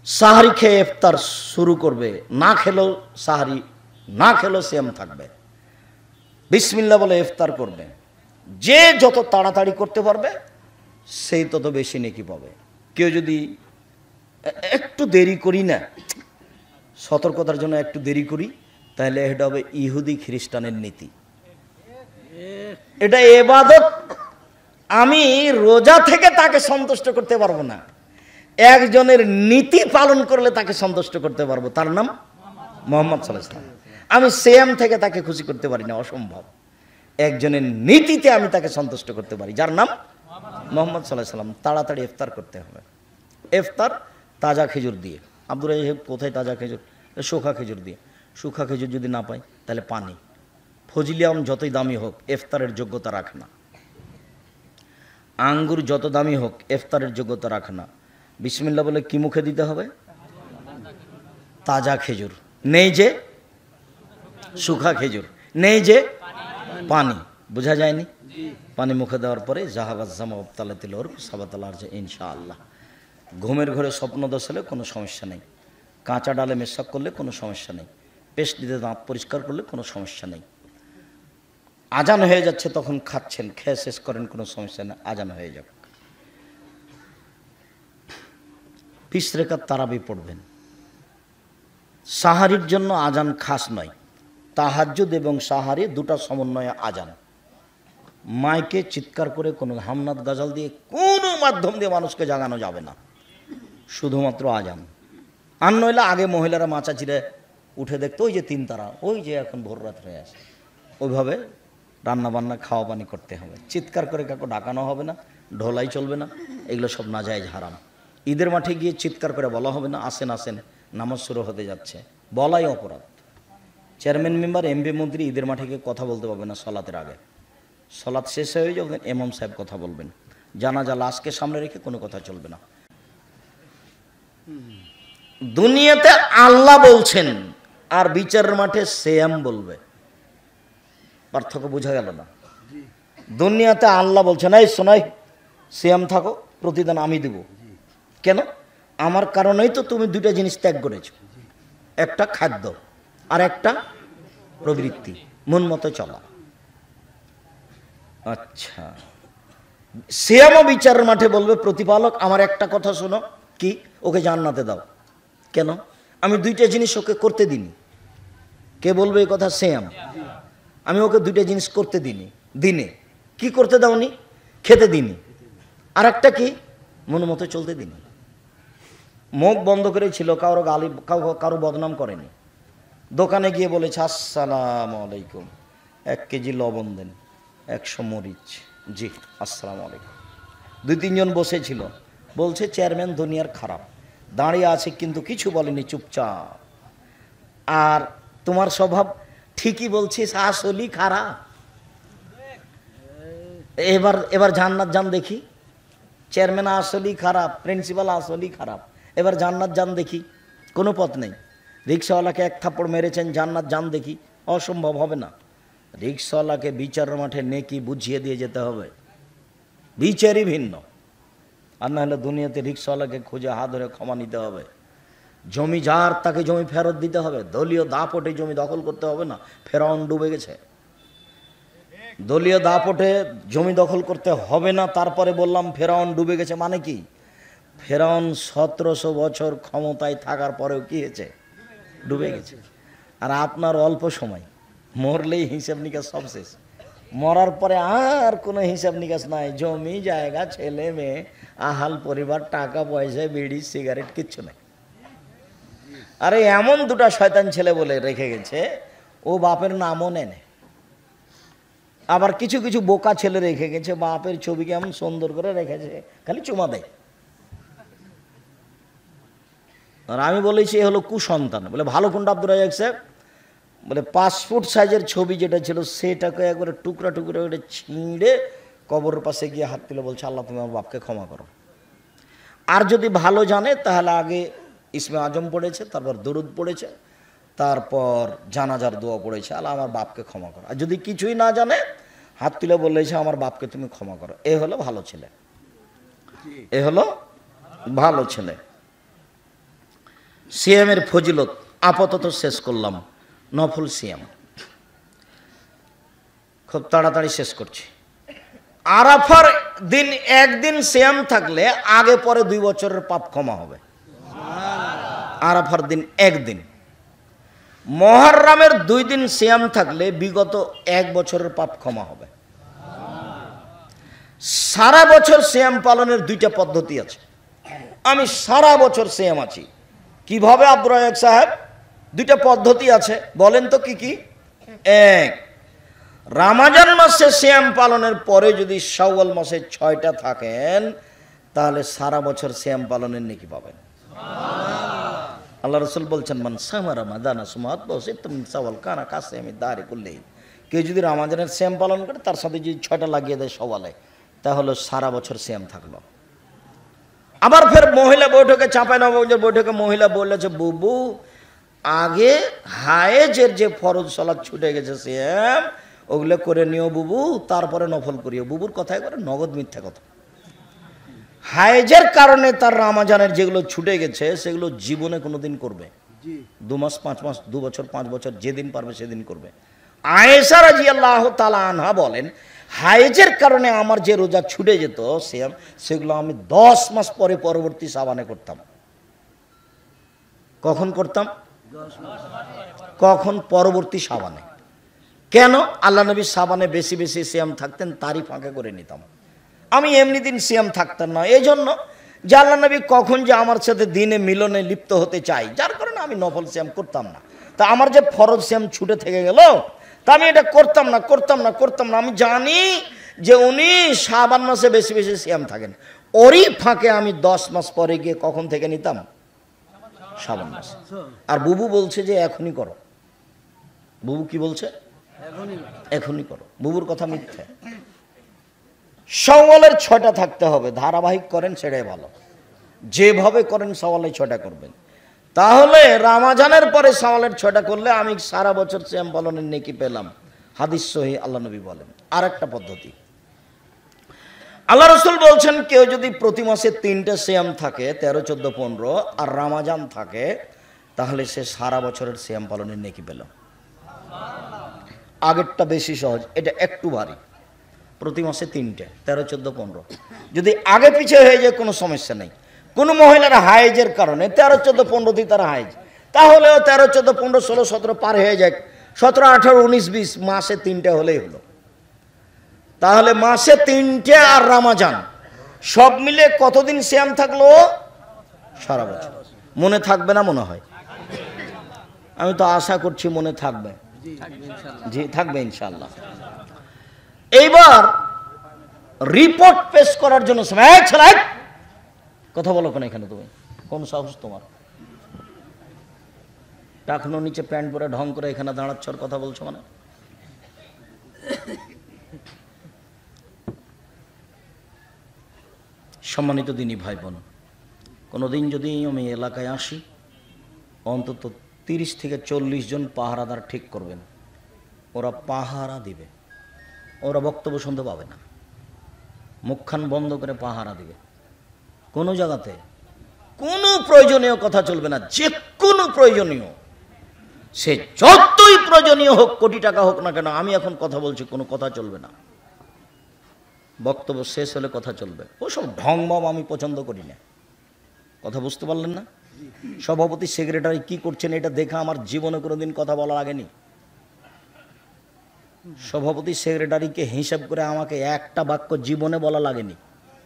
সাহারি খেয়ে ইফতার শুরু করবে, না খেলেও সাহারি, না খেলেও সিয়াম থাকবে, বিসমিল্লাহ বলে ইফতার করবে। যে যত তাড়াতাড়ি করতে পারবে সেই তত বেশি নেকি পাবে। কেউ যদি একটু দেরি করি না, সতর্কতার জন্য একটু দেরি করি, তাহলে এটা হবে ইহুদি খ্রিস্টানের নীতি। এটা ইবাদত। আমি রোজা থেকে তাকে সন্তুষ্ট করতে পারবো না, একজনের নীতি পালন করলে তাকে সন্তুষ্ট করতে পারবো, তার নাম মুহাম্মদ সাল্লাল্লাহু আলাইহি ওয়াসাল্লাম। আমি সিয়াম থেকে তাকে খুশি করতে পারি না, অসম্ভব। একজনের নীতিতে আমি তাকে সন্তুষ্ট করতে পারি, যার নাম মুহাম্মদ সাল্লাল্লাহু আলাইহি ওয়াসাল্লাম। তাড়াতাড়ি ইফতার করতে হবে। ইফতার তাজা খেজুর দিয়ে। আব্দুর রাজ্জাক কোথায় তাজা খেজুর? শুখা খেজুর দিয়ে। শুখা খেজুর যদি না পাই তাহলে পানি। ফজলি আম যতই দামি হোক ইফতারের যোগ্যতা রাখে না। আঙ্গুর যত দামি হোক ইফতারের যোগ্যতা রাখে না। বিসমিল্লাহ বলে কি মুখে দিতে হবে? তাজা খেজুর। নেই যে শুখা খেজুর, নেই যে পানি। বোঝা যায়নি? পানি মুখে দেওয়ার পরে জাহাবাজ জামা তালাতিল ওর সাবাতালার যে ইনশাআল্লাহ। ঘুমের ঘরে স্বপ্নদোষ হলে কোনো সমস্যা নেই, কাঁচা ডালে মেশাক করলে কোনো সমস্যা নেই, পেস্ট দিতে দাঁত পরিষ্কার করলে কোনো সমস্যা নেই। আজান হয়ে যাচ্ছে তখন খাচ্ছেন, খেয়ে শেষ করেন, কোনো সমস্যা নেই, আজান হয়ে যাবে। 20 রাকাত তারাবি পড়বেন। সাহারির জন্য আজান খাস নয়, তাহাজ্জুদ এবং সাহারি দুটা সমন্বয়ে আজান। মাইকে চিৎকার করে কোনো হামনাদ গাজাল দিয়ে কোনো মাধ্যম দিয়ে মানুষকে জাগানো যাবে না, শুধুমাত্র আজান। আর নইলে আগে মহিলারা মাচা চিরে উঠে দেখতো, ওই যে 3 তারা, ওই যে এখন ভোর রাত হয়ে আসে, ওইভাবে রান্না বান্না খাওয়া পানি করতে হবে। চিৎকার করে কাউকে ডাকানো হবে না, ঢোলাই চলবে না, এগুলো সব নাজায়েজ হারাম। ঈদের মাঠে গিয়ে চিৎকার করে বলা হবে না আসেন আসেন নামাজ শুরু হতে যাচ্ছে, বলাই অপরাধ। চেয়ারম্যান মেম্বার এমপি মন্ত্রী ঈদের মাঠে গিয়ে কথা বলতে পারবে না সলাতের আগে। সলাত শেষ হয়ে যাবে ইমাম সাহেব কথা বলবেন। জানাজা লাশকে সামনে রেখে কোনো কথা চলবে না। দুনিয়াতে আল্লাহ বলছেন আর বিচারের মাঠে সিয়াম বলবে, পার্থক্য বোঝা গেল না? দুনিয়াতে আল্লাহ বলছেন এই শোনাই সিয়াম থাকো, প্রতিদান আমি দেব। কেন? আমার কারণেই তো তুমি দুইটা জিনিস ত্যাগ করেছো, একটা খাদ্য আর একটা প্রবৃত্তি, মন মতো চলা। আচ্ছা, সিয়ামও বিচারের মাঠে বলবে প্রতিপালক আমার একটা কথা শোনো, কি? ওকে জান্নাতে দাও। কেন? আমি দুইটা জিনিস ওকে করতে দিনি। কে বলবে এই কথা? সিয়াম। আমি ওকে দুইটা জিনিস করতে দিনি। দিনে কি করতে দাওনি? খেতে দিনি। আর একটা কি? মন মতো চলতে দিনি। মুখ বন্ধ করে ছিল, কারো গালি, কারো বদনাম করেনি। দোকানে গিয়ে বলেছে আসসালামু আলাইকুম, 1 কেজি লবণ দেন, 100 মরিচ। জি আসসালামু আলাইকুম। 2-3 জন বসেছিল, বলছে চেয়ারম্যান দুনিয়ার খারাপ, দাঁড়িয়ে আছে কিন্তু কিছু বলেনি, চুপচাপ। আর তোমার স্বভাব ঠিকই বলছিস, আসলেই খারাপ। এবার জান্নাত যান দেখি। চেয়ারম্যান আসলেই খারাপ, প্রিন্সিপাল আসলেই খারাপ, এবার জান্নাত যান দেখি। কোনো পথ নেই। রিক্সাওয়ালাকে 1 থাপ্পড় মেরেছেন, জান্নাত যান দেখি, অসম্ভব, হবে না। রিক্সাওয়ালাকে বিচারের মাঠে নেকি বুঝিয়ে দিয়ে যেতে হবে, বিচারই ভিন্ন। আর না হলে দুনিয়াতে রিক্সাওয়ালাকে খুঁজে হাত ধরে ক্ষমা নিতে হবে। জমি যার তাকে জমি ফেরত দিতে হবে। দলীয় দাপটে জমি দখল করতে হবে না, ফেরাউন ডুবে গেছে। দলীয় দাপটে জমি দখল করতে হবে না, তারপরে বললাম ফেরাউন ডুবে গেছে মানে কি? ফেরাউন 1700 বছর ক্ষমতায় থাকার পরেও কি হয়েছে? ডুবে গেছে। আর আপনার অল্প সময়, মরলেই হিসাব নিকাশ সব শেষ। মরার পরে আর কোনো হিসাব নিকাশ নাই, জমি জায়গা, ছেলে মেয়ে, আহাল পরিবার, টাকা পয়সা, বিড়ি সিগারেট, কিচ্ছু নাই। আরে এমন 2টা শয়তান ছেলে বলে রেখে গেছে, ও বাপের নামও নেয়। আবার কিছু কিছু বোকা ছেলে রেখে গেছে, বাপের ছবিকে এমন সুন্দর করে রেখেছে, খালি চুমা দেয়। আর আমি বলেছি এ হলো কুসন্তান। বলে ভালো কোনটা আব্দুর রাজ্জাক সাহেব? বলে 5 ফুট সাইজের ছবি যেটা ছিল সেটাকে একবারে টুকরা টুকরা করে ছিঁড়ে কবরের পাশে গিয়ে হাত তুলে বলছে আল্লাহ তুমি আমার বাপকে ক্ষমা করো। আর যদি ভালো জানে তাহলে আগে ইসমে আজম পড়েছে, তারপর দরুদ পড়েছে, তারপর জানাজার দোয়া পড়েছে, আল্লাহ আমার বাপকে ক্ষমা করো। আর যদি কিছুই না জানে হাত তুলে বলেছে আমার বাপকে তুমি ক্ষমা করো। এ হলো ভালো ছেলে, এ হলো ভালো ছেলে। সিয়ামের ফজিলত আপাতত শেষ করলাম। নফল সিয়াম খুব তাড়াতাড়ি শেষ করছি। আরাফার দিন একদিন সিয়াম থাকলে আগে পরে 2 বছরের পাপ ক্ষমা হবে। আরাফার দিন একদিন। মুহররমের 2 দিন সিয়াম থাকলে বিগত 1 বছরের পাপ ক্ষমা হবে। সারা বছর সিয়াম পালনের 2টা পদ্ধতি আছে। আমি সারা বছর সিয়াম আছি। কিভাবে আব্দুর রাজ্জাক সাহেব? 2টা পদ্ধতি আছে, বলেন তো কি কি? এক, রমজান মাসে সিয়াম পালনের পরে যদি শাওয়াল মাসে 6টা থাকেন তাহলে সারা বছর সিয়াম পালনের নেকি পাবেন। আল্লাহ রাসূল বলছেন, মান সামা রমাদানা সুম্মা আতবাআহু মিন শাওয়াল কানা কাসিয়ামি দারি কুল্লি। কেউ যদি রমজানের সিয়াম পালন করে তার সাথে যদি 6টা লাগিয়ে দেয় শাওয়ালে, তাহলে সারা বছর সিয়াম থাকলো। আবার ফের মহিলা বৈঠকে, চাঁপাইনবাবগঞ্জের বৈঠকে মহিলা বলেছে, বুবু আগে হায়েজের যে ফরজ সালাত ছুটে গেছে সিয়াম ওগুলো করে নিও বুবু, তারপরে নফল করিও। বুবুর কথা একবারে নগদ মিথ্যা কথা। হায়েজের কারণে তার রমজানের যেগুলো ছুটে গেছে সেগুলো জীবনে কোনোদিন করবে। 2 মাস 5 মাস 2 বছর 5 বছর যেদিন পারবে সেদিন করবে। আয়েশা রাদিয়াল্লাহু তাআলা আনহা বলেন, হায়েজের কারণে আমার যে রোজা ছুটে যেত সিয়াম, সেগুলো আমি 10 মাস পরে পরবর্তী শাবানে করতাম। কখন করতাম? কখন? পরবর্তী শাবানে। কেন? আল্লাহ নবী শাবানে বেশি বেশি সিয়াম থাকতেন, তারই ফাঁকে করে নিতাম। আমি এমনি দিন সিয়াম থাকতাম না। এই জন্য যে আল্লাহ নবী কখন যে আমার সাথে দিনে মিলনে লিপ্ত হতে চাই, যার কারণে আমি নফল সিয়াম করতাম না। তা আমার যে ফরজ সিয়াম ছুটে থেকে গেল, তা আমি এটা করতাম না। আমি জানি যে উনি শাবান মাসে বেশি বেশি সিয়াম থাকেন, ওরই ফাঁকে আমি 10 মাস পরে গিয়ে কখন থেকে নিতাম? শাবান মাসে। আর বুবু বলছে যে এখনই করো। বুবু কি বলছে? এখনই করো। বুবুর কথা মিথ্যা। শাওয়ালের 6টা থাকতে হবে। ধারাবাহিক করেন সেটাই ভালো। যেভাবে করেন শাওয়ালের 6টা করবেন। তাহলে রমজানের পরে শাওয়ালের 6টা করলে আমি সারা বছর সিয়াম পালনের নেকি পেলাম। হাদিস সহিহ, আল্লাহ নবী বলেন। আর একটা পদ্ধতি, আল্লাহ রাসূল বলছেন, কেউ যদি প্রতি মাসে 3টা সিয়াম থাকে 13, 14, 15 আর রমজান থাকে, তাহলে সে সারা বছরের সিয়াম পালনের নেকি পেল। আগেরটা বেশি সহজ, এটা একটু ভারী। প্রতি মাসে 3টে, 13, 14, 15। যদি আগে পিছিয়ে হয়ে যায় কোনো সমস্যা নেই। কোনো মহিলার হাইজের কারণে 13, 14, 15 দিন তারা হাইজ, তাহলেও 13, 14, 15, 16, 17 পার হয়ে যায়, 17, 18, 19, 20 মাসে 3টে হলেই হলো। তাহলে মাসে 3টে আর রমজান সব মিলে কতদিন সিয়াম থাকলো? সারা বছর। মনে থাকবে না মনে হয়? আমি তো আশা করছি মনে থাকবে। জি থাকবে ইনশাআল্লাহ। এইবার রিপোর্ট পেশ করার জন্য সময়, কথা বলো কেন এখানে? তুমি কোন সাহস তোমার? টাকনো নিচে প্যান্ট পরে ঢং করে এখানে দাঁড়াচ্ছ আর কথা বলছো মানে? সম্মানিত দিনী ভাই বোন, কোনোদিন যদি আমি এলাকায় আসি, অন্তত 30 থেকে 40 জন পাহারাদার ঠিক করবেন। ওরা পাহারা দিবে, ওরা বক্তব্য শুনতে পাবে না, মুখখান বন্ধ করে পাহারা দিবে। কোনো জায়গাতে কোনো প্রয়োজনীয় কথা চলবে না। যে কোনো প্রয়োজনীয়, সে যতই প্রয়োজনীয় হোক, কোটি টাকা হোক না কেন, আমি এখন কথা বলছি, কোনো কথা চলবে না। বক্তব্য শেষ হলে কথা চলবে। ওসব ঢংবম আমি পছন্দ করি না। কথা বুঝতে পারলেন না? সভাপতি সেক্রেটারি কি করছেন এটা দেখে আমার জীবনে কোনোদিন কথা বলা লাগেনি। সভাপতি সেক্রেটারিকে হিসাব করে আমাকে একটা বাক্য জীবনে বলা লাগেনি,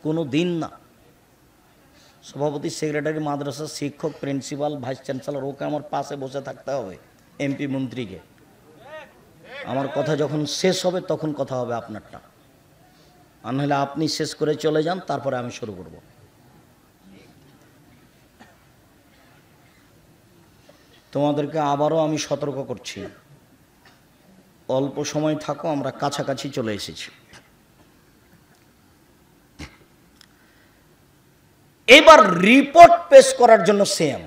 কোনো দিন না। সভাপতি সেক্রেটারি, মাদ্রাসার শিক্ষক, প্রিন্সিপাল, ভাইস চ্যান্সেলর, ওকে আমার পাশে বসে থাকতে হবে। এমপি মন্ত্রীকে আমার কথা যখন শেষ হবে তখন কথা হবে আপনারটা, আর নাহলে আপনি শেষ করে চলে যান, তারপরে আমি শুরু করব। তোমাদেরকে আবারও আমি সতর্ক করছি, অল্প সময় থাকো, আমরা কাছাকাছি চলে এসেছি। এবার রিপোর্ট পেশ করার জন্য সিয়াম।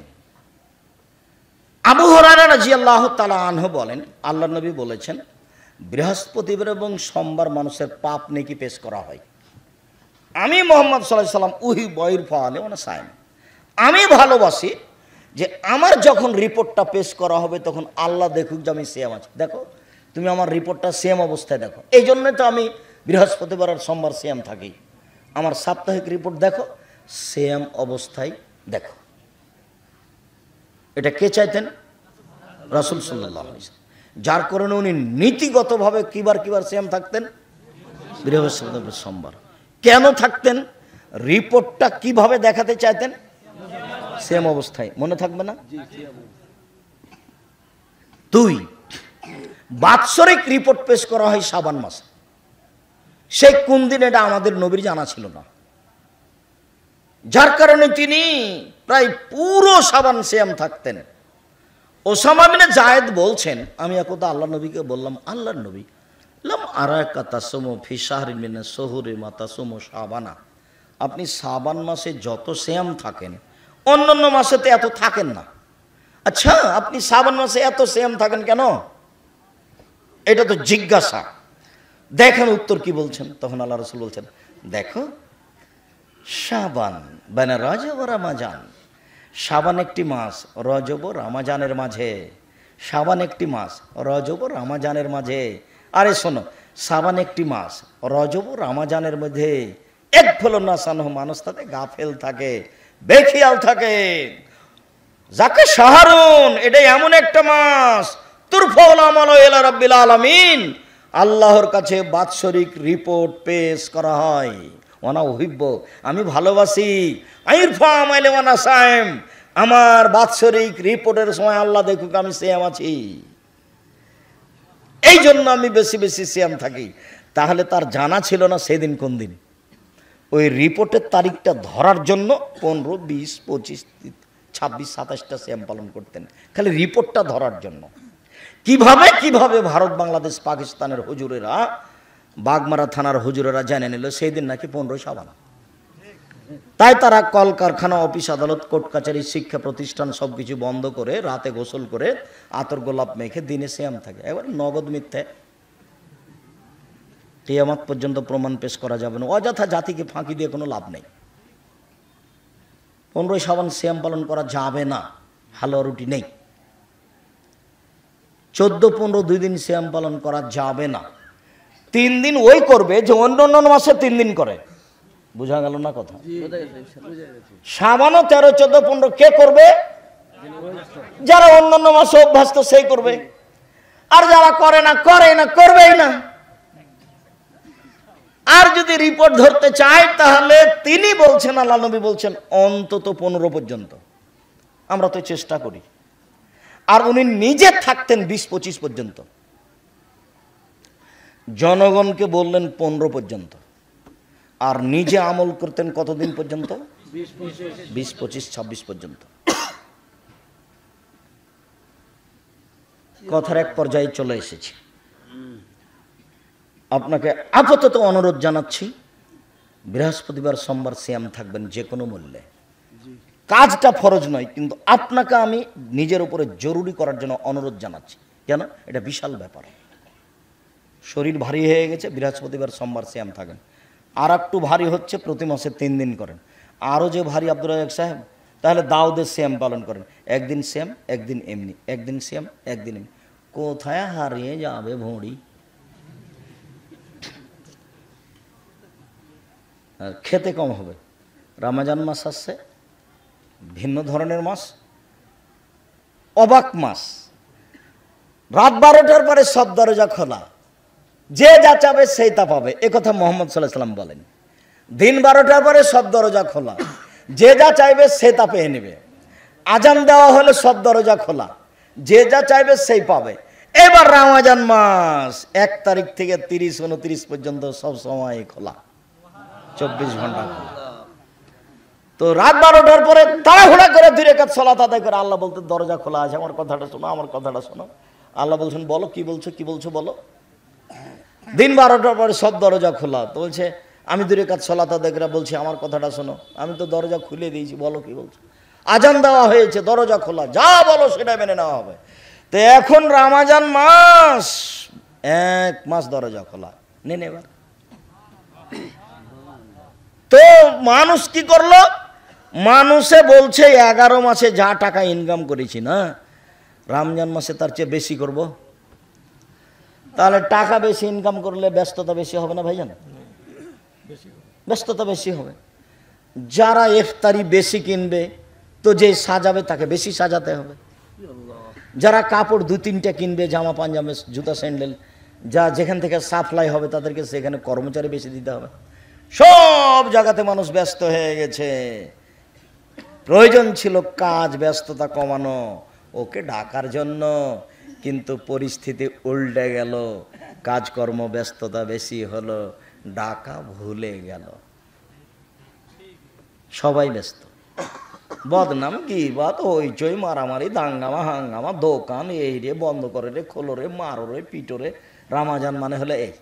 আবু হুরায়রা রাদিয়াল্লাহু তাআলা আনহু বলেন, আল্লাহর নবী বলেছেন, বৃহস্পতিবার এবং সোমবার মানুষের পাপ নেকি পেশ করা হয়। আমি মুহাম্মদ সাল্লাল্লাহু আলাইহি সাল্লাম উহি বয়র ফালে ওনা সাইম, আমি ভালোবাসি যে আমার যখন রিপোর্টটা পেশ করা হবে তখন আল্লাহ দেখুক যে আমি সেম আছি। দেখো তুমি আমার রিপোর্টটা সেম অবস্থায় দেখো। এই জন্যই তো আমি বৃহস্পতিবার আর সোমবার সেম থাকি। আমার সাপ্তাহিক রিপোর্ট দেখো, সেম অবস্থায় দেখো। এটা কে চাইতেন? রাসূল সাল্লাল্লাহু আলাইহি ওয়াসাল্লাম। যার কারণে উনি নীতিগতভাবে কিবার সেম থাকতেন? বৃহস্পতিবার সোমবার। কেন থাকতেন? রিপোর্টটা কিভাবে দেখাতে চাইতেন? সেম অবস্থায়। মনে থাকবে না? দুই, বাৎসরিক রিপোর্ট পেশ করা হয় শাবান মাসে। সেই কোন দিন এটা আমাদের নবীর জানা ছিল না, যার কারণে তিনি প্রায় পুরো শাবান সিয়াম থাকতেন। ওসামা বিন জায়েদ বলছেন, আমি একদা আল্লাহ নবীকে বললাম, আল্লাহর নবী, লাম আরাকা তাসুমু ফি শাহরিন মিনাস শুহুরি মা তাসুমু শাবানা, আপনি শাবান মাসে যত সিয়াম থাকেন অন্যান্য মাসেতে এত থাকেন না। আচ্ছা, আপনি শাবান মাসে এত সিয়াম থাকেন কেন? এটা তো জিজ্ঞাসা। দেখেন উত্তর কি বলছেন। তখন আল্লাহ রাসূল বলছেন, দেখো শাবান বানা রজব ও রমজান, শাবান একটি মাস, রজব ও রমজানের মাঝে। শাবান একটি মাস, রজব ও রমজানের মাঝে। আরে শোনো, শাবান একটি মাস, রজব ও রমজানের মধ্যে এক ফলন না সানহ, মানুষ তাতে গাফেল থাকে, বেখিয়াল থাকে। যাকে শাহরুন, এটা এমন একটা মাস, তুরফাউল আমালু ইলা রাব্বিল আলামিন, আল্লাহর কাছে বাৎসরিক রিপোর্ট পেশ করা হয়। ওয়ানা উহিব্ব, আমি ভালোবাসি, আইরফা আমাইলে ওয়ানা সাইম, আমার বাৎসরিক রিপোর্টের সময় আল্লাহ দেখুক আমি সিয়াম আছি, এই জন্য আমি বেশি সিয়াম থাকি। তাহলে তার জানা ছিল না সেদিন কোন দিন। ওই রিপোর্টের তারিখটা ধরার জন্য 15, 20, 25, 26, 27টা সিয়াম পালন করতেন, খালি রিপোর্টটা ধরার জন্য। কিভাবে ভারত, বাংলাদেশ, পাকিস্তানের হুজুরেরা, বাগমারা থানার হুজুরেরা জেনে নিল সেই দিন নাকি 15 শাবান। তাই তারা কলকারখানা, অফিস, আদালত, কোর্ট কাছারি, শিক্ষা প্রতিষ্ঠান সবকিছু বন্ধ করে রাতে গোসল করে আতর গোলাপ মেখে দিনে সিয়াম থাকে। এবার নগদ মিথ্যে, কিয়ামত পর্যন্ত প্রমাণ পেশ করা যাবে না। অযথা জাতিকে ফাঁকি দিয়ে কোনো লাভ নেই। 15 শাবান সিয়াম পালন করা যাবে না, হালুয়া রুটি নেই। 14, 15 2 দিন সিয়াম পালন করা যাবে না। 3 দিন ওই করবে যে অন্য মাসে 3 দিন করে। বুঝা গেল না কথা? শাবানও 13, 14, 15 কে করবে? যারা অন্যান্য মাসে অভ্যস্ত সেই করবে, আর যারা করে না করবেই না। আর যদি রিপোর্ট ধরতে চায় তাহলে তিনি বলছেন, আল্লাহ নবী বলছেন অন্তত 15 পর্যন্ত। আমরা তো চেষ্টা করি। আর উনি নিজে থাকতেন 20-25 পর্যন্ত। জনগণকে বললেন 15 পর্যন্ত, আর নিজে আমল করতেন কতদিন পর্যন্ত? 20, 25, 26 পর্যন্ত। কথার এক পর্যায়ে চলে এসেছি। আপনাকে আপাতত অনুরোধ জানাচ্ছি, বৃহস্পতিবার সোমবার সিয়াম থাকবেন যে কোনো মূল্যে। কাজটা ফরজ নয়, কিন্তু আপনাকে আমি নিজের উপরে জরুরি করার জন্য অনুরোধ জানাচ্ছি। কেন? এটা বিশাল ব্যাপার। শরীর ভারী হয়ে গেছে, বৃহস্পতিবার সোমবার সিয়াম থাকেন। আর একটু ভারী হচ্ছে, প্রতি মাসে 3 দিন করেন। আরও যে ভারী আব্দুর রাজ্জাক সাহেব, তাহলে দাউদের সিয়াম পালন করেন। একদিন সিয়াম, একদিন এমনি, একদিন সিয়াম, একদিন এমনি। কোথায় হারিয়ে যাবে ভুঁড়ি? খেতে কম হবে। রমজান মাস আসছে, ভিন্ন ধরনের মাস, অবাক মাস। রাত 12টার পরে সব দরজা খোলা, যে যা চাবে সেই তা পাবে, একথা মুহাম্মদ সাল্লাল্লাহু আলাইহি ওয়াসাল্লাম বলেন। দিন 12টার পরে সব দরজা খোলা, যে যা চাইবে সে তা পেয়ে নেবে। আজান দেওয়া হলে সব দরজা খোলা, যে যা চাইবে সেই পাবে। এবার রমজান মাস 1 তারিখ থেকে 30, 29 পর্যন্ত সব সময় খোলা, 24 ঘন্টা খোলা। তো রাত 12টার পরে তাড়াহুড়া করে 2 রাকাত সালাত আদায় করে আল্লাহ বলতে, দরজা খোলা আছে, আমার কথাটা শোনো, আমার কথাটা শোনো। আল্লাহ বলছেন, বলো কি বলছো বলো। দিন 12টার পরে সব দরজা খোলা, তো বলছে আমি 2 রাকাত সালাত আদায় করে বলছি আমার কথাটা শোনো, আমি তো দরজা খুলে দিয়েছি, বলো কি বলছো। আজান দেওয়া হয়েছে, দরজা খোলা, যা বলো সেটা মেনে নেওয়া হবে। তো এখন রমজান মাস 1 মাস দরজা খোলা নেন। এবার তো মানুষ কি করলো? মানুষে বলছে 11 মাসে যা টাকা ইনকাম করেছি না, রমজান মাসে তার চেয়ে বেশি করব। তাহলে টাকা বেশি ইনকাম করলে ব্যস্ততা বেশি হবে না ভাইজান? ব্যস্ততা বেশি হবে। যারা ইফতারি বেশি কিনবে তো যে সাজাবে তাকে বেশি সাজাতে হবে। যারা কাপড় 2-3টা কিনবে, জামা পাঞ্জাবি জুতা স্যান্ডেল যা যেখান থেকে সাপ্লাই হবে তাদেরকে সেখানে কর্মচারী বেশি দিতে হবে। সব জায়গাতে মানুষ ব্যস্ত হয়ে গেছে। প্রয়োজন ছিল কাজ ব্যস্ততা কমানো, ওকে ডাকার জন্য, কিন্তু পরিস্থিতি উল্টে গেল, কাজকর্ম ব্যস্ততা বেশি হলো, ডাকা ভুলে গেল। সবাই ব্যস্ত, বদনাম গিবত হইচই মারামারি দাঙ্গামা হাঙ্গামা, দোকান এই রে বন্ধ করে রে, খোলো রে, মারো রে, পিটো রে। রমজান মানে হলে এই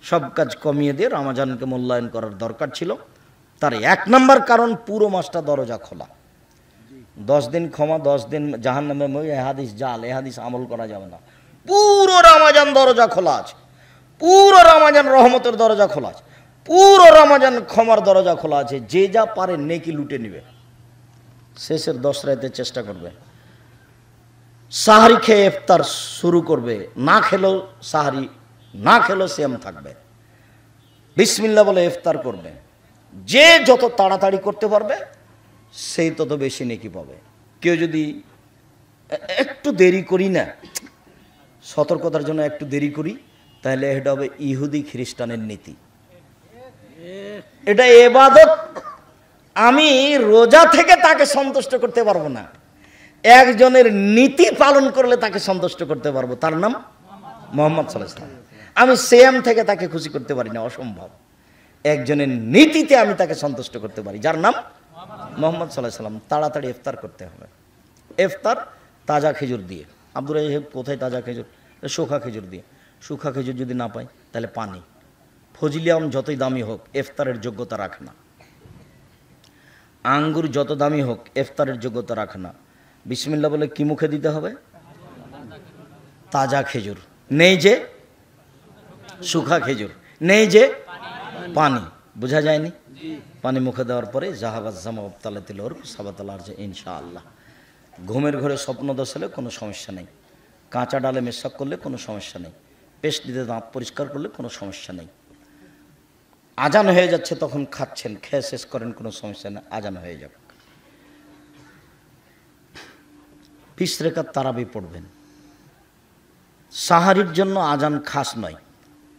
সব কাজ কমিয়ে দিয়ে রমজানকে মূল্যায়ন করার দরকার ছিল। তার 1 নম্বর কারণ পুরো মাসটা দরজা খোলা। 10 দিন ক্ষমা, 10 দিন জাহান্নামে মই, এ হাদিস জাল, এ হাদিস আমল করা যাবে না। পুরো রমজান দরজা খোলা আছে, পুরো রমজান রহমতের দরজা খোলা আছে, পুরো রমজান ক্ষমার দরজা খোলা আছে। যে যা পারে নেকি লুটে নিবে। শেষের 10 রাতে চেষ্টা করবে, সাহারি খেয়ে ইফতার শুরু করবে, না খেলেও সাহারি, না খেলেও সিয়াম থাকবে, বিসমিল্লাহ বলে ইফতার করবে। যে যত তাড়াতাড়ি করতে পারবে সেই তত বেশি নেকি পাবে। কেউ যদি একটু দেরি করি না, সতর্কতার জন্য একটু দেরি করি, তাহলে এটা হবে ইহুদি খ্রিস্টানের নীতি। এটা ইবাদত। আমি রোজা থেকে তাকে সন্তুষ্ট করতে পারবো না, একজনের নীতি পালন করলে তাকে সন্তুষ্ট করতে পারবো, তার নাম মুহাম্মদ সাল্লাল্লাহু আলাইহি ওয়াসাল্লাম। আমি সিয়াম থেকে তাকে খুশি করতে পারি না, অসম্ভব। একজনের নীতিতে আমি তাকে সন্তুষ্ট করতে পারি, যার নাম মুহাম্মদ সাল্লাল্লাহু আলাইহি ওয়াসাল্লাম। তাড়াতাড়ি ইফতার করতে হবে। ইফতার তাজা খেজুর দিয়ে। আব্দুর রাজ্জাক কোথায় তাজা খেজুর? শুখা খেজুর দিয়ে। শুখা খেজুর যদি না পাই তাহলে পানি। ফজলি আম যতই দামি হোক ইফতারের যোগ্যতা রাখে না। আঙ্গুর যত দামি হোক ইফতারের যোগ্যতা রাখে না। বিসমিল্লাহ বলে কি মুখে দিতে হবে? তাজা খেজুর, নেই যে শুখা খেজুর, নেই যে পানি। বোঝা যায়নি? পানি মুখে দেওয়ার পরে জাহাবাজ জামা তালাতিল ওর সাবাতালার যে ইনশাআল্লাহ। ঘুমের ঘরে স্বপ্নদোষ হলে কোনো সমস্যা নেই, কাঁচা ডালে মেশাক করলে কোনো সমস্যা নেই, পেস্ট দিতে দাঁত পরিষ্কার করলে কোনো সমস্যা নেই। আজান হয়ে যাচ্ছে তখন খাচ্ছেন, খেয়ে শেষ করেন, কোনো সমস্যা নেই, আজান হয়ে যাবে। 20 রাকাত তারাবি পড়বেন। সাহারির জন্য আজান খাস নয়,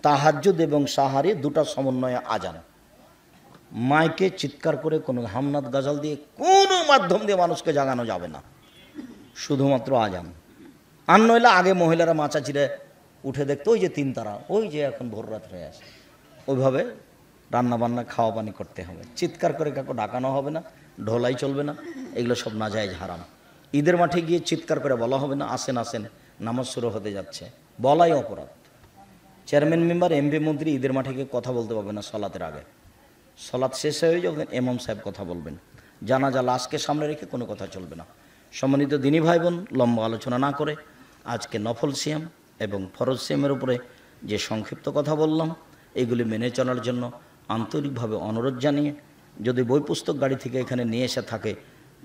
তাহাজ্জুদ এবং সাহারি দুটা সমন্বয়ে আজান। মাইকে চিৎকার করে কোনো হামনাদ গাজাল দিয়ে কোনো মাধ্যম দিয়ে মানুষকে জাগানো যাবে না, শুধুমাত্র আজান। আর নইলে আগে মহিলারা মাচা চিরে উঠে দেখতো, ওই যে 3 তারা, ওই যে এখন ভোর রাত হয়ে আসে, ওইভাবে রান্না বান্না খাওয়া পানি করতে হবে। চিৎকার করে কাউকে ডাকানো হবে না, ঢোলাই চলবে না, এগুলো সব নাজায়েজ হারাম। ঈদের মাঠে গিয়ে চিৎকার করে বলা হবে না আসেন আসেন নামাজ শুরু হতে যাচ্ছে, বলাই অপরাধ। চেয়ারম্যান মেম্বার এমপি মন্ত্রী ঈদের মাঠে গিয়ে কথা বলতে পারবে না সলাতের আগে। সলাৎ শেষ হয়ে যখন ইমাম সাহেব কথা বলবেন, জানাজা লাশকে সামনে রেখে কোনো কথা চলবে না। সম্মানিত দিনী ভাই বোন, লম্বা আলোচনা না করে আজকে নফল সিয়াম এবং ফরজ সিয়ামের উপরে যে সংক্ষিপ্ত কথা বললাম, এগুলি মেনে চলার জন্য আন্তরিকভাবে অনুরোধ জানিয়ে, যদি বই পুস্তক গাড়ি থেকে এখানে নিয়ে এসে থাকে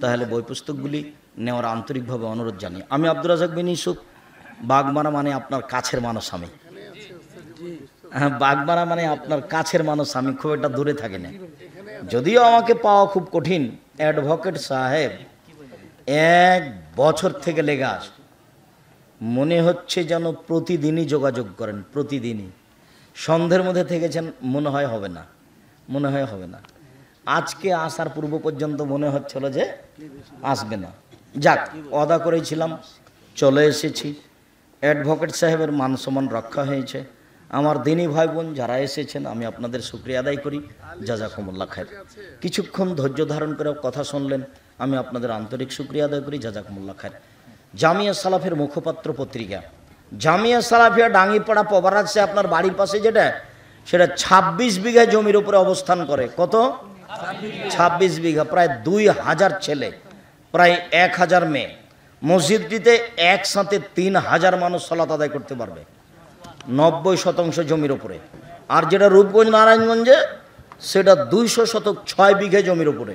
তাহলে বই পুস্তকগুলি নেওয়ার আন্তরিকভাবে অনুরোধ জানিয়ে, আমি আব্দুর রাজ্জাক বিন ইউসুফ, বাগমারা মানে আপনার কাছের মানুষ আমি। হ্যাঁ, বাগমারা মানে আপনার কাছের মানুষ আমি, খুব একটা দূরে থাকি না। যদিও আমাকে পাওয়া খুব কঠিন, অ্যাডভোকেট সাহেব 1 বছর থেকে লেগে আস, মনে হচ্ছে যেন প্রতিদিনই যোগাযোগ করেন, প্রতিদিনই। সন্ধ্যের মধ্যে থেকেছেন, মনে হয় হবে না, মনে হয় হবে না। আজকে আসার পূর্ব পর্যন্ত মনে হচ্ছিল যে আসবে না। যাক, ওয়াদা করেছিলাম, চলে এসেছি। অ্যাডভোকেট সাহেবের মান সম্মান রক্ষা হয়েছে। আমার দিনী ভাই বোন যারা এসেছেন, আমি আপনাদের শুকরিয়া আদায় করি, জাযাকুমুল্লাহ খায়ের। কিছুক্ষণ ধৈর্য ধারণ করে কথা শুনলেন, আমি আপনাদের আন্তরিক শুকরিয়া আদায় করি, জাযাকুমুল্লাহ খায়ের। জামিয়া সালাফের মুখপাত্র পত্রিকা জামিয়া সালাফিয়া ডাঙ্গিপাড়া পবারাজে আপনার বাড়ির পাশে যেটা, সেটা 26 বিঘা জমির উপরে অবস্থান করে। কত? 26 বিঘা, প্রায় 2000 ছেলে, প্রায় 1000 মেয়ে। মসজিদটিতে একসাথে 3000 মানুষ সালাত আদায় করতে পারবে, 90% জমির উপরে। আর যেটা রূপগঞ্জ নারায়ণগঞ্জে সেটা 200 শতক 6 বিঘে জমির উপরে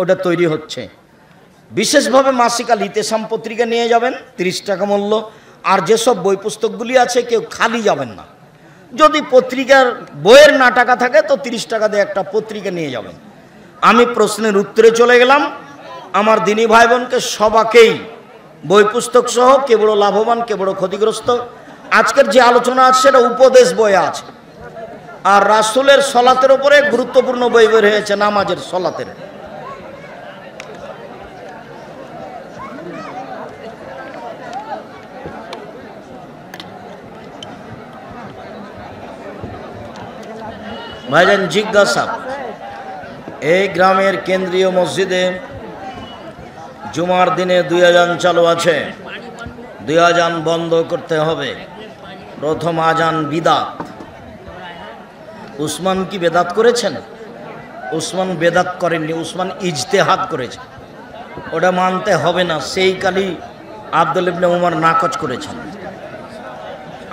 ওটা তৈরি হচ্ছে। বিশেষভাবে মাসিক আল ইতেসাম পত্রিকা নিয়ে যাবেন, 30 টাকা মূল্য। আর যেসব বই পুস্তকগুলি আছে কেউ খালি যাবেন না। যদি পত্রিকার বইয়ের না টাকা থাকে তো 30 টাকা দিয়ে একটা পত্রিকা নিয়ে যাবেন। আমি প্রশ্নের উত্তরে চলে গেলাম। আমার দিনী ভাই বোনকে সবাকেই বই পুস্তক সহ কে বড় লাভবান কে বড় ক্ষতিগ্রস্ত, আজকের যে আলোচনা আছে সেটা উপদেশ বইয়ে আছে। আর রাসূলের সলাতের উপরে গুরুত্বপূর্ণ বই বের হয়েছে, নামাজের সলাতের। ভাইজান জিজ্ঞাসা, এই গ্রামের কেন্দ্রীয় মসজিদে জুমার দিনে 2 আজান চালু আছে, 2 আজান বন্ধ করতে হবে। প্রথম আজান বিদাত। উসমান কি বেদাত করেছেন? উসমান বেদাত করেননি, উসমান ইজতেহাদ করেছে। ওটা মানতে হবে না। সেই কালি আব্দুল ইবনে উমর নাকচ করেছেন।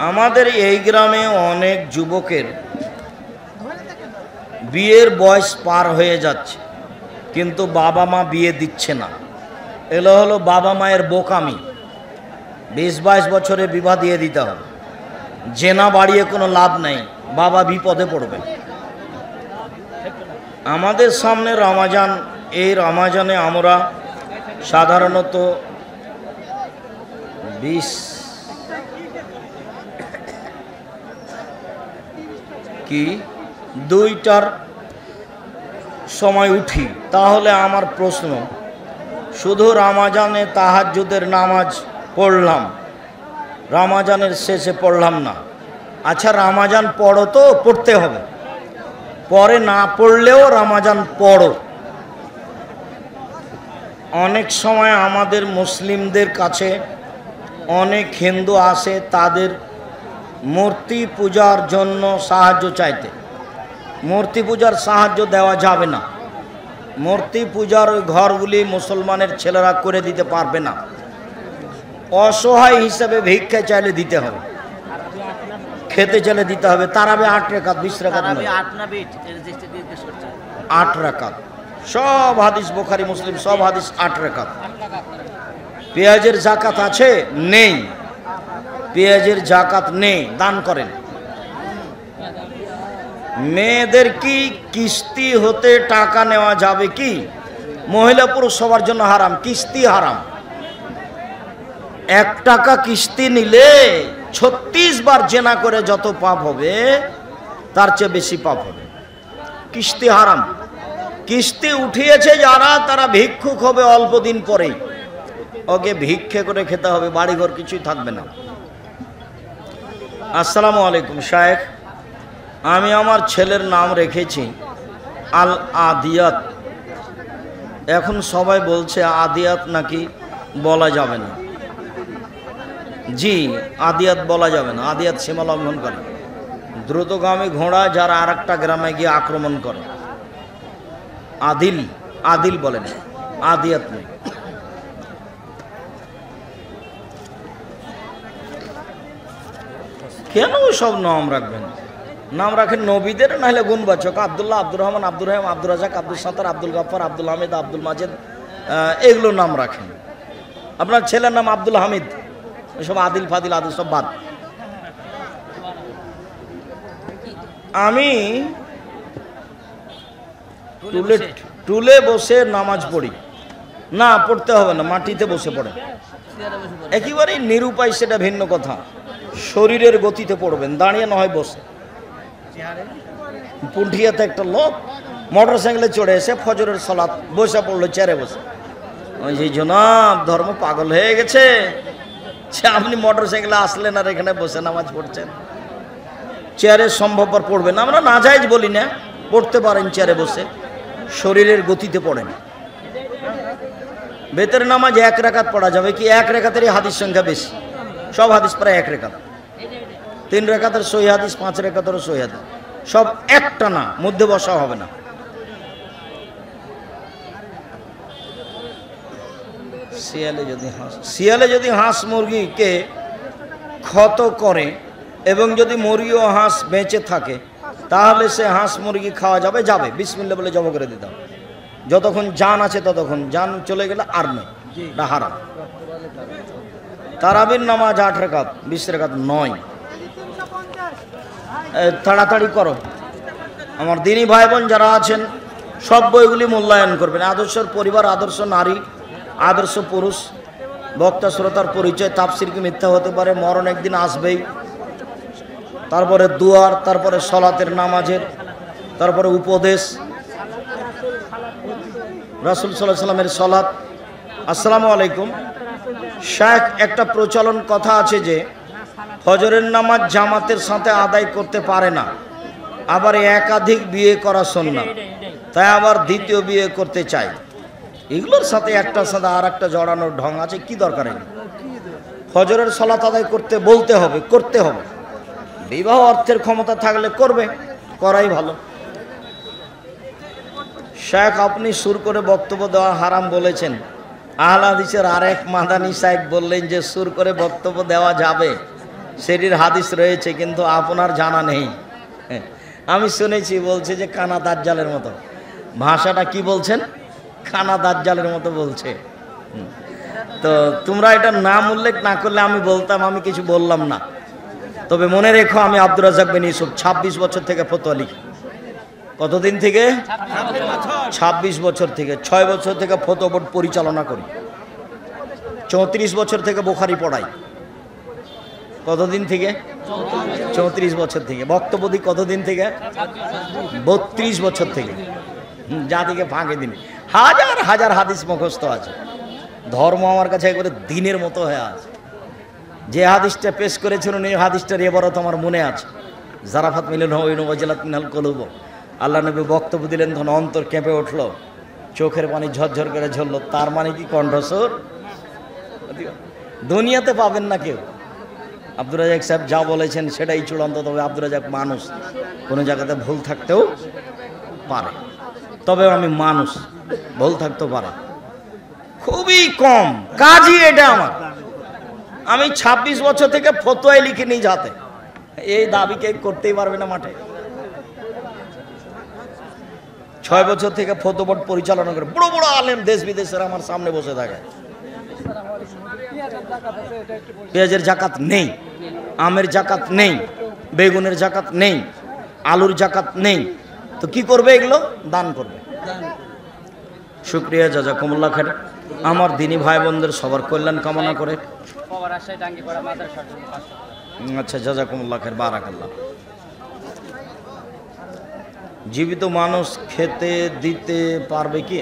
আমাদের এই গ্রামে অনেক যুবকের বিয়ের বয়স পার হয়ে যাচ্ছে, কিন্তু বাবা মা বিয়ে দিচ্ছে না। এগুলো হলো বাবা মায়ের বোকামি। 20-22 বছরে বিবাহ দিয়ে দিতে হবে। জেনা বাড়িয়ে কোনো লাভ নেই, বাবা বিপদে পড়বে। আমাদের সামনে রমাজান, এই রমাজানে আমরা সাধারণত 2টার সময় উঠি। তাহলে আমার প্রশ্ন, শুধু রমাজানে তাহাজ্জুদের নামাজ পড়লাম, রমাজানের শেষে পড়লাম না। আচ্ছা, রমাজান পড়ো তো, পড়তে হবে। পরে না পড়লেও রমাজান পড়ো। অনেক সময় আমাদের মুসলিমদের কাছে অনেক হিন্দু আসে তাদের মূর্তি পূজার জন্য সাহায্য চাইতে। মূর্তি পূজার সাহায্য দেওয়া যাবে না। মূর্তি পূজার ওই ঘরগুলি মুসলমানের ছেলেরা করে দিতে পারবে না। অসহায় হিসাবে ভিক্ষা চাইলে দিতে হবে, খেতে চাইলে দিতে হবে। তারাবি 8 রাকাত, 20 রাকাত নয়, 8 রাকাত। সব হাদিস, বুখারী মুসলিম সব হাদিস 8 রাকাত। পেঁয়াজের জাকাত আছে? নেই, পেঁয়াজের জাকাত নেই, দান করেন। মেয়েদের কি কিস্তি হতে টাকা নেওয়া যাবে কি? মহিলা পুরুষ সবার জন্য হারাম, কিস্তি হারাম। 1 টাকা কিস্তি নিলে 36 বার জেনা করে যত পাপ হবে তার চেয়ে বেশি পাপ হবে। কিস্তি হারাম। কিস্তি উঠিয়েছে যারা, তারা ভিক্ষুক হবে অল্প দিন পরেই। ওকে ভিক্ষে করে খেতে হবে, বাড়িঘর কিছুই থাকবে না। আসসালামু আলাইকুম শায়েখ, আমি আমার ছেলের নাম রেখেছি আল আদিয়াত। এখন সবাই বলছে আদিয়াত নাকি বলা যাবে না। জি, আদিয়াত বলা যাবে না। আদিয়াত সীমা লঙ্ঘন করে, দ্রুতগামী ঘোড়া যারা আর একটা গ্রামে গিয়ে আক্রমণ করে। আদিল, আদিল বলেন, আদিয়াত নেই। কেন সব নাম রাখবেন? নাম রাখেন নবীদের, নাহলে গুণবাচক। আব্দুল্লাহ, আব্দুর রহমান, আব্দুর রহিম, আব্দুর রাজাক, আব্দুল সাত্তার, আব্দুল গাফফার, আব্দুল হামিদ, আব্দুল মাজেদ, এগুলো নাম রাখেন। আপনার ছেলের নাম আব্দুল হামিদ, এসব আদিল ফাদিল আদিল সব বাদ। আমি টুলে বসে নামাজ পড়ি না, পড়তে হবে না, মাটিতে বসে পড়ে। একেবারেই নিরুপায়, সেটা ভিন্ন কথা। শরীরের গতিতে পড়বেন, দাঁড়িয়ে না হয় বসে। পুঠিয়াতে একটা লোক মোটর সাইকেলে চড়ে এসে ফজরের সালাত বসে পড়লো চেয়ারে বসে। ওই যে জনাব, ধর্ম পাগল হয়ে গেছে, আপনি মোটর সাইকেলে আসলেন আর এখানে বসে নামাজ পড়ছেন। চেয়ারে সম্ভবপর পড়বেন, আমরা নাজায়েজ বলি না, পড়তে পারেন চেয়ারে বসে, শরীরের গতিতে পড়েন। বেতের নামাজ 1 রাকাত পড়া যাবে কি? 1 রাকাতেরই হাদিস সংখ্যা বেশি, সব হাদিস প্রায় 1 রাকাত। 3 রাকাতের সহি হাদিস, 5 রাকাতেরও সহি হাদিস, সব একটা না, মধ্যে বসা হবে না। শিয়ালে যদি হাঁস মুরগিকে ক্ষত করে এবং যদি মুরগি ও হাঁস বেঁচে থাকে তাহলে সে হাঁস মুরগি খাওয়া যাবে, যাবে বিসমিল্লাহ বলে জব করে দিতে হবে। যতক্ষণ জান আছে ততক্ষণ, জান চলে গেলে আর নয়, এটা হারাম। তারাবির নামাজ 8 রাকাত, 20 রাকাত নয়। তাড়াতাড়ি করো। আমার দিনী ভাই বোন যারা আছেন সব বইগুলি মূল্যায়ন করবেন। আদর্শের পরিবার, আদর্শ নারী, আদর্শ পুরুষ, বক্তা শ্রোতার পরিচয়, তাফসির কি মিথ্যা হতে পারে, মরণ একদিন আসবেই, তারপরে দুয়ার, তারপরে সলাতের নামাজের, তারপরে উপদেশ, রাসূল সাল্লাল্লাহু আলাইহি সাল্লামের সলাত। আসসালামু আলাইকুম। শেখ, একটা প্রচলন কথা আছে যে ফজরের নামাজ জামাতের সাথে আদায় করতে পারে না, আবার একাধিক বিয়ে করা সুন্নাত, তাই আবার দ্বিতীয় বিয়ে করতে চায়। এগুলোর সাথে একটার সাথে আর একটা জড়ানোর ঢং আছে, কি দরকার? ফজরের সলাত আদায় করতে বলতে হবে, করতে হবে। বিবাহ অর্থের ক্ষমতা থাকলে করবে, করাই ভালো। শেখ, আপনি সুর করে বক্তব্য দেওয়া হারাম বলেছেন। আহলে হাদিসের আরেক মাদানী সাহেব বললেন যে সুর করে বক্তব্য দেওয়া যাবে, সেটির হাদিস রয়েছে, কিন্তু আপনার জানা নেই। আমি শুনেছি, বলছে যে কানা দাজ্জালের মতো। ভাষাটা কি বলছেন? কানা দাজ্জালের মতো বলছে। তো তোমরা এটা নাম উল্লেখ না করলে আমি বলতাম, আমি কিছু বললাম না। তবে মনে রেখো, আমি আব্দুর রাজ্জাক বিন ইউসুফ 26 বছর থেকে ফতোয়া লিখি। কতদিন থেকে? 26 বছর থেকে। 6 বছর থেকে ফতোয়া বোর্ড পরিচালনা করি। 34 বছর থেকে বুখারী পড়াই। কতদিন থেকে? 34 বছর থেকে। বক্তব্য দিই কতদিন থেকে? 32 বছর থেকে। জাতিকে ফাঁকে দিন। হাজার হাজার হাদিস মুখস্থ আছে। ধর্ম আমার কাছে একবারে দিনের মতো হয়ে আছে। যে হাদিসটা পেশ করেছিলেন, এই হাদিসটার এবারও আমার মনে আছে। জারাফাত মিলন হইন ওয়াজিলাত মিনাল কুলুব। আল্লাহ নবী বক্তব্য দিলেন, তখন অন্তর কেঁপে উঠলো, চোখের পানি ঝরঝর করে ঝরলো। তার মানে কি কণ্ঠস্বর দুনিয়াতে পাবেন না কেউ। আব্দুর রাজ্জাক সাহেব যা বলেছেন সেটাই চূড়ান্ত। তবে আব্দুর রাজ্জাক মানুষ, কোনো জায়গাতে ভুল থাকতেও পারে। তবে আমি মানুষ, ভুল থাকতেও পারে, খুবই কম কাজই এটা আমার। আমি 26 বছর থেকে ফতোয়াই লিখে নিই যাতে। এই দাবি কে করতেই পারবে না মাঠে। 6 বছর থেকে ফতোয়া বোর্ড পরিচালনা করে বড় বড় আলেম দেশ বিদেশের আমার সামনে বসে থাকে। পেঁয়াজের জাকাত নেই, আমের জাকাত নেই, বেগুনের জাকাত নেই, আলুর জাকাত নেই, তো কি করবে? এগুলো দান করবে। শুকরিয়া, জাযাকুমুল্লাহ খাইর। আমার দিনী ভাই বোনদের সবার কল্যাণ কামনা করে। আচ্ছা, জাযাকুমুল্লাহ খাইর, বারাকাল্লাহ। জীবিত মানুষ খেতে দিতে পারবে কি?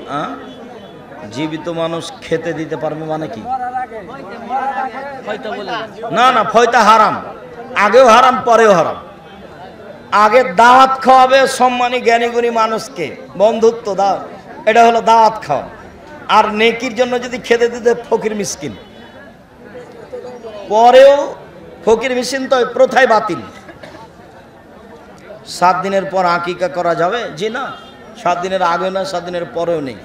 জীবিত মানুষ খেতে দিতে পারবে মানে কি? না না, ফয়তা হারাম। আগেও হারাম, পরেও হারাম। আগে দাওয়াত খাওয়াবে সম্মানী জ্ঞানীগুণী মানুষকে, বন্ধুত্ব দাও, এটা হলো দাওয়াত খাওয়া। আর নেকির জন্য যদি খেতে দিতে ফকির মিসকিন, পরেও ফকির মিসকিন তো প্রথায় বাতিল। 7 দিনের পর আকিকা করা যাবে? জি না, 7 দিনের আগে না, 7 দিনের পরেও নেই।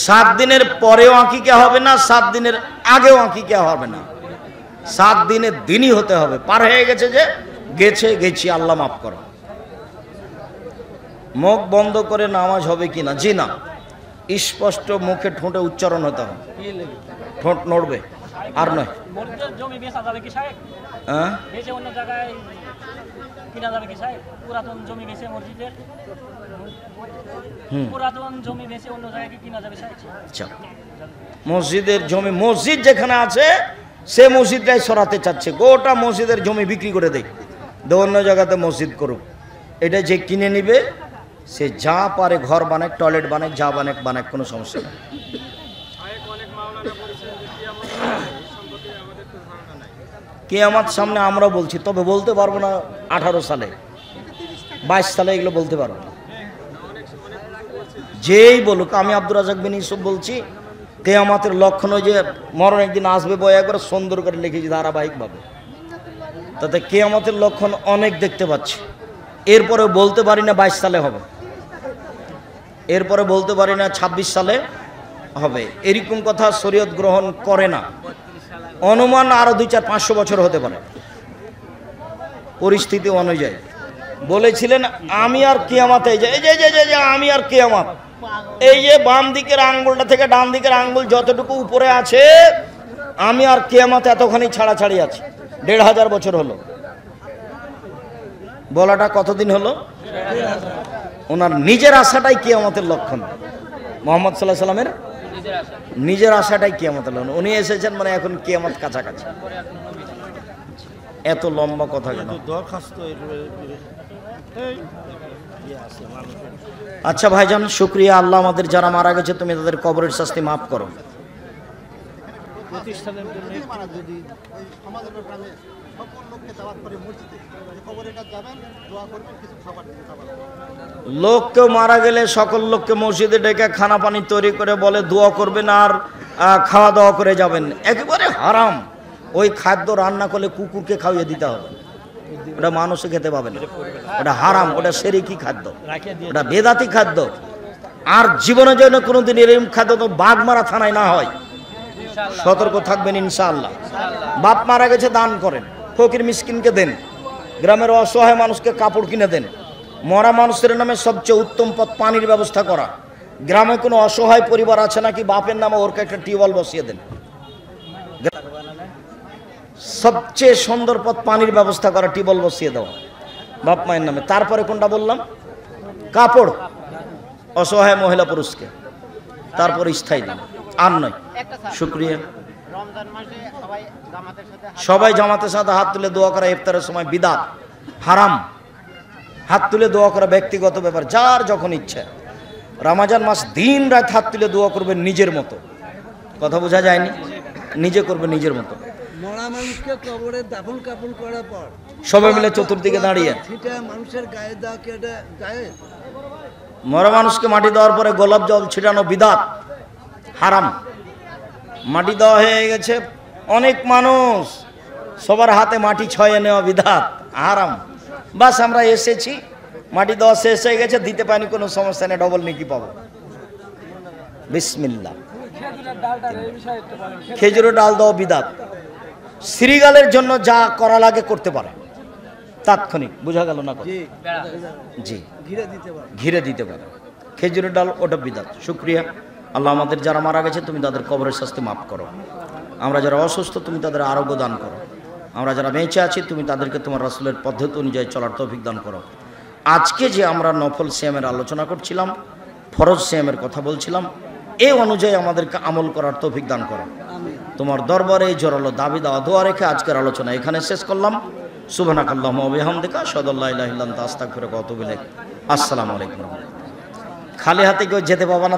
7 দিনের পরেও আকিকা হবে না, 7 দিনের আগেও আকিকা হবে না। 7 দিনের দিনই হতে হবে। পার হয়ে গেছে যে গেছি, আল্লাহ মাফ করো। মুখ বন্ধ করে নামাজ হবে কিনা? জি না, স্পষ্ট মুখে ঠোঁটে উচ্চারণ হতে হবে। ঠোঁট নড়বে আর নয়। মসজিদের জমি, মসজিদ যেখানে আছে সে মসজিদটাই সরাতে চাচ্ছে। গোটা মসজিদের জমি বিক্রি করে দেয়, অন্য জায়গাতে মসজিদ করুক। এটা যে কিনে নিবে সে যা পারে ঘর বানাক, টয়লেট বানাক, যা বানাক, কোনো সমস্যা নেই। কিয়ামত সামনে আমরা বলছি, তবে বলতে পারবো না 18 সালে, 22 সালে এগুলো বলতে পারবো না। যেই বলুক, আমি আব্দুর রাজ্জাক বিন ইউসুফ বলছি, কিয়ামতের লক্ষণ যে মরণ একদিন আসবে, বই একবার সুন্দর করে লিখেছি ধারাবাহিকভাবে। তাতে কিয়ামতের লক্ষণ অনেক দেখতে পাচ্ছি। এরপরে বলতে পারি না 22 সালে হবে, এরপরে বলতে পারি না 26 সালে হবে। এরকম কথা শরীয়ত গ্রহণ করে না। অনুমান আরো 2, 4, 500 বছর হতে পারে। পরিস্থিতি অনুযায়ী বলেছিলেন আমি আর কিয়ামত, এই যে আমি আর কিয়ামত, এই যে বাম দিকের আঙ্গুলটা থেকে ডান দিকের আঙ্গুল যতটুকু উপরে আছে, আমি আর কিয়ামত এতখানি ছাড়াছাড়ি আছে। ১৫০০ বছর হলো বলাটা, কতদিন হলো? ওনার নিজের আশাটাই কিয়ামতের লক্ষণ। মুহাম্মদ সাল্লাল্লাহু আলাইহি সাল্লামের নিজের আশাটাই কিয়ামতের লক্ষণ। উনি এসেছেন মানে এখন কিয়ামত কাছাকাছি। এত লম্বা কথা কেন? আচ্ছা ভাইজান, শুকরিয়া। আল্লাহ আমাদের যারা মারা গেছে তুমি তাদের কবরের শাস্তি মাফ করো। লোক কেউ মারা গেলে সকল লোককে মসজিদে ডেকে খানা পানি তৈরি করে বলে দোয়া করবেন আর খাওয়া দাওয়া করে যাবেন, একেবারে হারাম। ওই খাদ্য রান্না করলে কুকুরকে খাইয়ে দিতে হবে, ওটা মানুষে খেতে পাবে না, ওটা হারাম, ওটা শিরকি খাদ্য, ওটা বেদাতি খাদ্য। আর জীবনের জন্য কোনোদিন এরকম খাদ্য তো বাগমারা থানায় না হয়। সতর্ক থাকবেন ইনশাআল্লাহ। বাপ মারা গেছে দান করেন, ফকির মিসকিনকে দেন, গ্রামের অসহায় মানুষকে কাপড় কিনে দেন। মরা মানুষের নামে সবচেয়ে উত্তম পথ পানির ব্যবস্থা করা। গ্রামে কোনো অসহায় পরিবার আছে নাকি, বাপের নামে ওর একটা টিউবওয়েল বসিয়ে দেন। সবচেয়ে সুন্দর পথ পানির ব্যবস্থা করা, টিউবওয়েল বসিয়ে দেওয়া বাপ মায়ের নামে। তারপরে কোনটা বললাম? কাপড় অসহায় মহিলা পুরুষকে, তারপর স্থায়ী দান। আর নয়। শুকরিয়া। সবাই জামাতের সাথে হাত তুলে দোয়া করা ইফতারের সময় বিদআত, হারাম। হাত তুলে দোয়া করা ব্যক্তিগত ব্যাপার, যার যখন ইচ্ছা। রমজান মাস দিন রাত হাত তুলে দোয়া করবেন নিজের মতো। কথা বোঝা যায়নি? নিজে করবে নিজের মতো। মরা মানুষকে কবরে দাফন কাফন করার পর সবাই মিলে চতুর্দিকে দাঁড়িয়ে মানুষের গায়ে দাও, কেটে গায়ে মরা মানুষকে মাটি দেওয়ার পরে গোলাপ জল ছিটানো বিদআত, হারাম। মাটি দেওয়া হয়ে গেছে, অনেক মানুষ, সবার হাতে মাটি ছয়ে নেওয়া বিদআত, হারাম। বাস আমরা এসেছি, মাটি দেওয়া শেষ হয়ে গেছে, দিতে পারিনি, কোনো সমস্যা নেই, ডবল নেকি পাবো। বিসমিল্লাহ। খেজুরের ডাল দাও বিদআত। শ্রীগালের জন্য যা করা লাগে করতে পারে, তাৎক্ষণিক। বোঝা গেল না? জি, ঘিরে দিতে পারে। খেজুরের ডাল, ওটা বিদআত। শুকরিয়া। আল্লাহ আমাদের যারা মারা গেছে তুমি তাদের কবরের শাস্তি মাফ করো। আমরা যারা অসুস্থ তুমি তাদের আরোগ্য দান করো। আমরা যারা বেঁচে আছি তুমি তাদেরকে তোমার রাসূলের পদ্ধতি অনুযায়ী চলার তৌফিক দান করো। আজকে যে আমরা নফল সিয়ামের আলোচনা করছিলাম, ফরজ সিয়ামের কথা বলছিলাম, এই অনুযায়ী আমাদেরকে আমল করার তৌফিক দান করো। তোমার দরবারে এই জোরালো দাবি দেওয়া দোয়া রেখে আজকের আলোচনা এখানে শেষ করলাম। সুবহানাকাল্লাহুম্মা ওয়া বিহামদিকা আশহাদু আল্লা ইলাহা ইল্লা আনতা আস্তাগফিরুকা ওয়া আতুবু ইলাইক। আসসালামু আলাইকুম। খালি হাতে কেউ যেতে পাবা না।